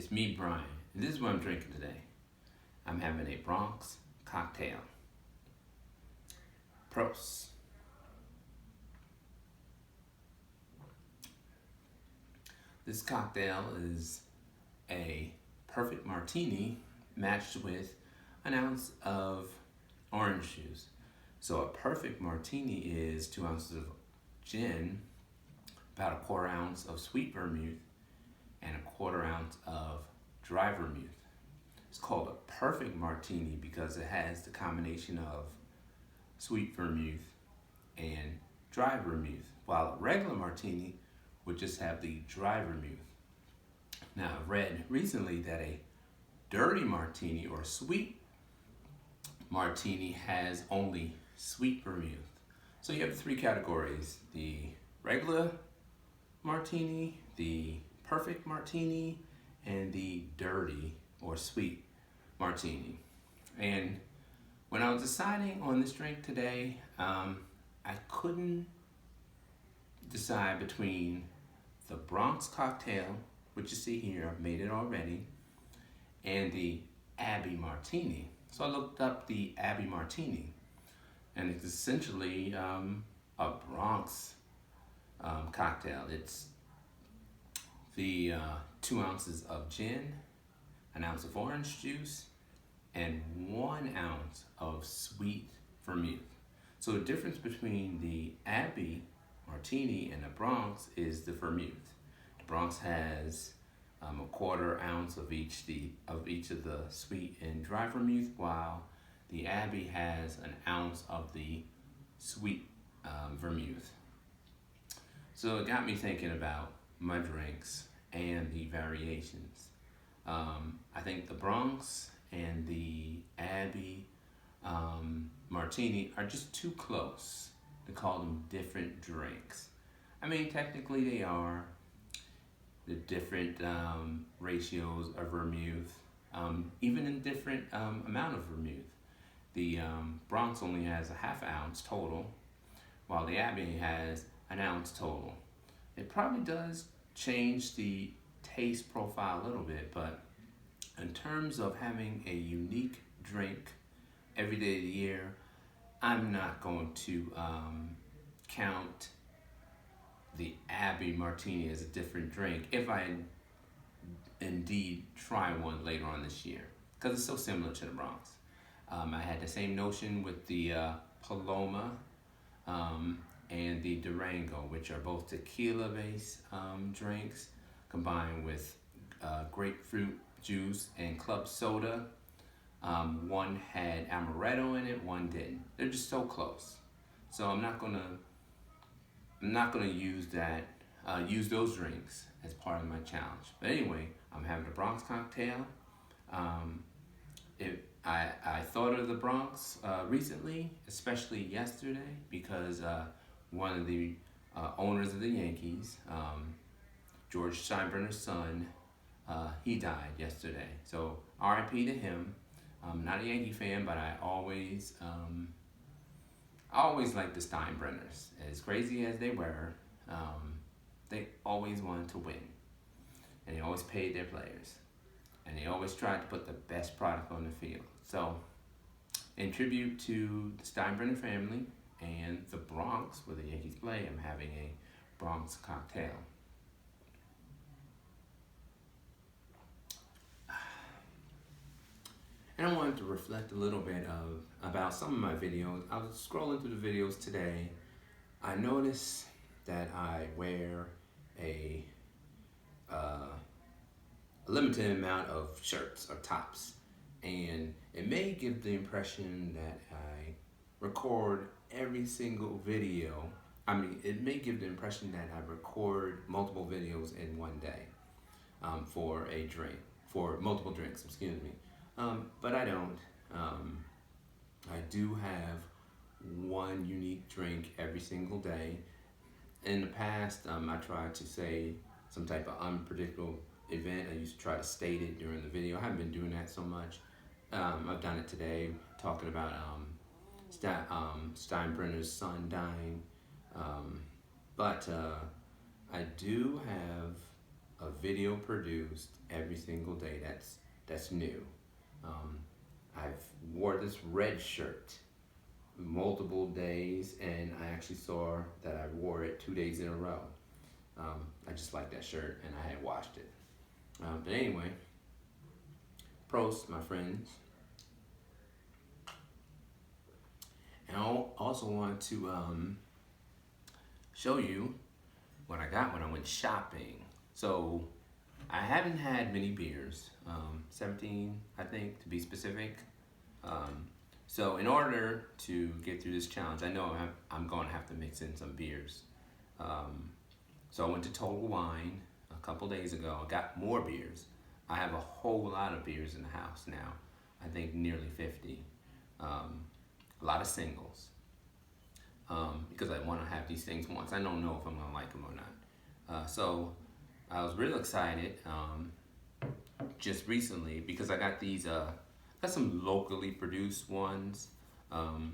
It's me, Brian, and this is what I'm drinking today. I'm having a Bronx Cocktail. Prost. This cocktail is a perfect martini matched with an ounce of orange juice. So a perfect martini is 2 ounces of gin, about a quarter ounce of sweet vermouth, and a quarter ounce of dry vermouth. It's called a perfect martini because it has the combination of sweet vermouth and dry vermouth, while a regular martini would just have the dry vermouth. Now, I've read recently that a dirty martini or sweet martini has only sweet vermouth. So you have three categories: the regular martini, the perfect martini, and the dirty or sweet martini. And when I was deciding on this drink today, I couldn't decide between the Bronx Cocktail, which you see here, I've made it already, and the Abbey Martini. So I looked up the Abbey Martini, and it's essentially a Bronx cocktail. It's the 2 ounces of gin, an ounce of orange juice, and 1 ounce of sweet vermouth. So the difference between the Abbey Martini and the Bronx is the vermouth. The Bronx has a quarter ounce of each of the sweet and dry vermouth, while the Abbey has an ounce of the sweet vermouth. So it got me thinking about my drinks and the variations. I think the Bronx and the Abbey Martini are just too close to call them different drinks. I mean, technically they are. The different ratios of vermouth, even in different amount of vermouth. The Bronx only has a half ounce total, while the Abbey has an ounce total. It probably does change the taste profile a little bit, but in terms of having a unique drink every day of the year, I'm not going to count the Abbey Martini as a different drink if I indeed try one later on this year, because it's so similar to the Bronx. I had the same notion with the Paloma and the Durango, which are both tequila-based drinks combined with grapefruit juice and club soda. One had amaretto in it, one didn't. They're just so close. So I'm not gonna use those drinks as part of my challenge. But anyway, I'm having a Bronx cocktail. I thought of the Bronx recently, especially yesterday, because one of the owners of the Yankees, George Steinbrenner's son, he died yesterday. So R.I.P. to him. I'm not a Yankee fan, but I always liked the Steinbrenners. As crazy as they were, they always wanted to win. And they always paid their players. And they always tried to put the best product on the field. So, in tribute to the Steinbrenner family and the Bronx, where the Yankees play, I'm having a Bronx cocktail. And I wanted to reflect a little bit about some of my videos. I was scrolling through the videos today. I noticed that I wear a limited amount of shirts or tops, and it may give the impression that I record every single video. I mean, it may give the impression that I record multiple videos in one day for multiple drinks, excuse me. But I don't. I do have one unique drink every single day. In the past, I tried to say some type of unpredictable event. I used to try to state it during the video. I haven't been doing that so much. I've done it today, talking about Steinbrenner's son dying. But I do have a video produced every single day. That's new. Um, I've wore this red shirt multiple days, and I actually saw that I wore it 2 days in a row. I just like that shirt, and I had washed it. But anyway, prost, my friends. And I also want to show you what I got when I went shopping. So I haven't had many beers, 17, I think, to be specific. So in order to get through this challenge, I know I'm going to have to mix in some beers. So I went to Total Wine a couple days ago. I got more beers. I have a whole lot of beers in the house now. I think nearly 50. A lot of singles. Because I want to have these things once. I don't know if I'm going to like them or not. So I was real excited just recently because I got these, got some locally produced ones. I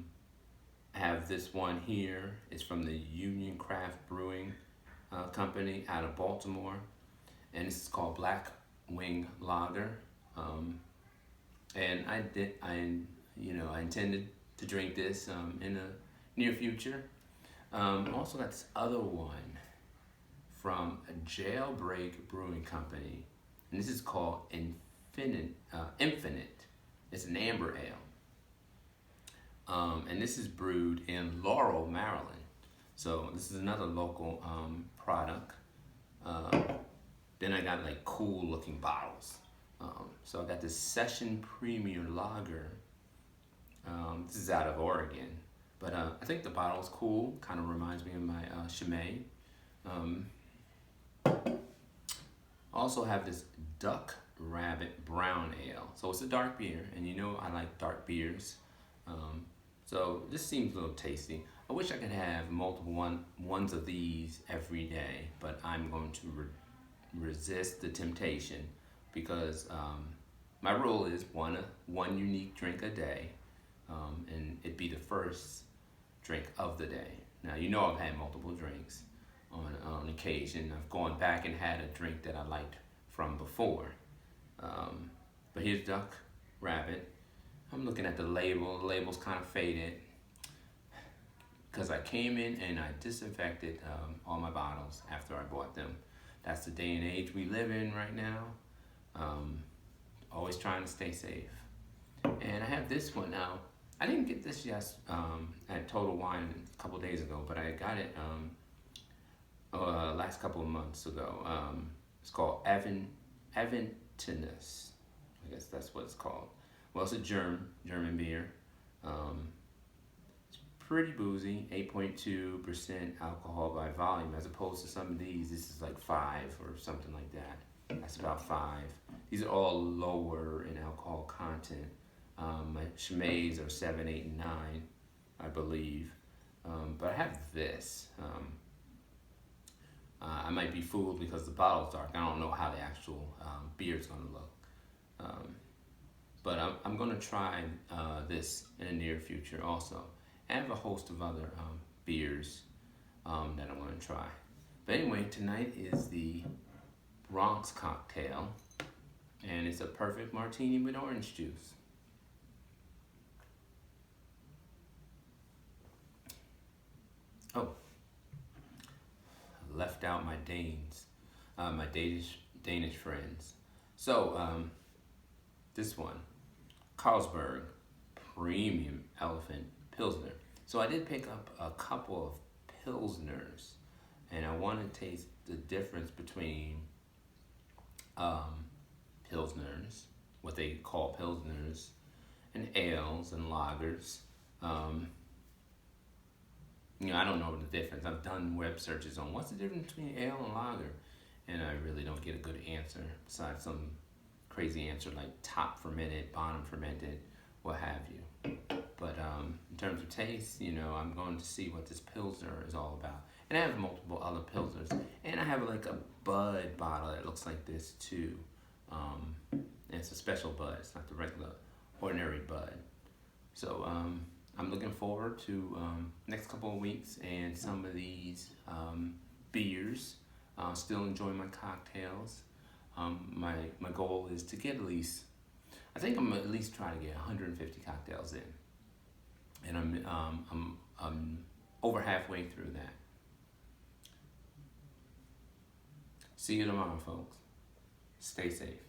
have this one here. It's from the Union Craft Brewing Company out of Baltimore. And this is called Black Wing Lager. And I intended to drink this in the near future. I also got this other one from a Jailbreak Brewing Company, and this is called Infinite. It's an amber ale, and this is brewed in Laurel, Maryland. So this is another local product. Then I got like cool looking bottles. So I got this Session Premier Lager. This is out of Oregon, but I think the bottle's cool. Kind of reminds me of my Chimay. Also have this Duck Rabbit Brown Ale. So it's a dark beer, and you know I like dark beers. So this seems a little tasty. I wish I could have multiple ones of these every day, but I'm going to resist the temptation because my rule is one unique drink a day, and it'd be the first drink of the day. Now you know I've had multiple drinks on occasion. I've gone back and had a drink that I liked from before. But here's Duck Rabbit. I'm looking at the label. The label's kind of faded because I came in and I disinfected all my bottles after I bought them. That's the day and age we live in right now. Always trying to stay safe. And I have this one now. I didn't get this at Total Wine a couple days ago, but I got it last couple of months ago. It's called Aventinus. I guess that's what it's called. Well, it's a German beer. It's pretty boozy, 8.2% alcohol by volume, as opposed to some of these. This is like 5 or something like that. That's about 5. These are all lower in alcohol content. My Chimays are 7, 8, and 9, I believe. But I have this. I might be fooled because the bottle's dark. I don't know how the actual beer's gonna look. But I'm gonna try this in the near future also. I have a host of other beers that I'm gonna try. But anyway, tonight is the Bronx Cocktail, and it's a perfect martini with orange juice. Oh, I left out my my Danish friends. So this one, Carlsberg Premium Elephant Pilsner. So I did pick up a couple of Pilsners, and I want to taste the difference between Pilsners, what they call Pilsners, and ales and lagers. I don't know the difference. I've done web searches on what's the difference between ale and lager, and I really don't get a good answer besides some crazy answer like top fermented, bottom fermented, what have you. But in terms of taste, I'm going to see what this Pilsner is all about. And I have multiple other Pilsners, and I have like a Bud bottle that looks like this too. And it's a special Bud. It's not the regular, ordinary Bud. So I'm looking forward to next couple of weeks and some of these beers Still enjoying my cocktails. My goal is to get at least, I think I'm at least trying to get 150 cocktails in, and I'm over halfway through that. See you tomorrow, folks. Stay safe.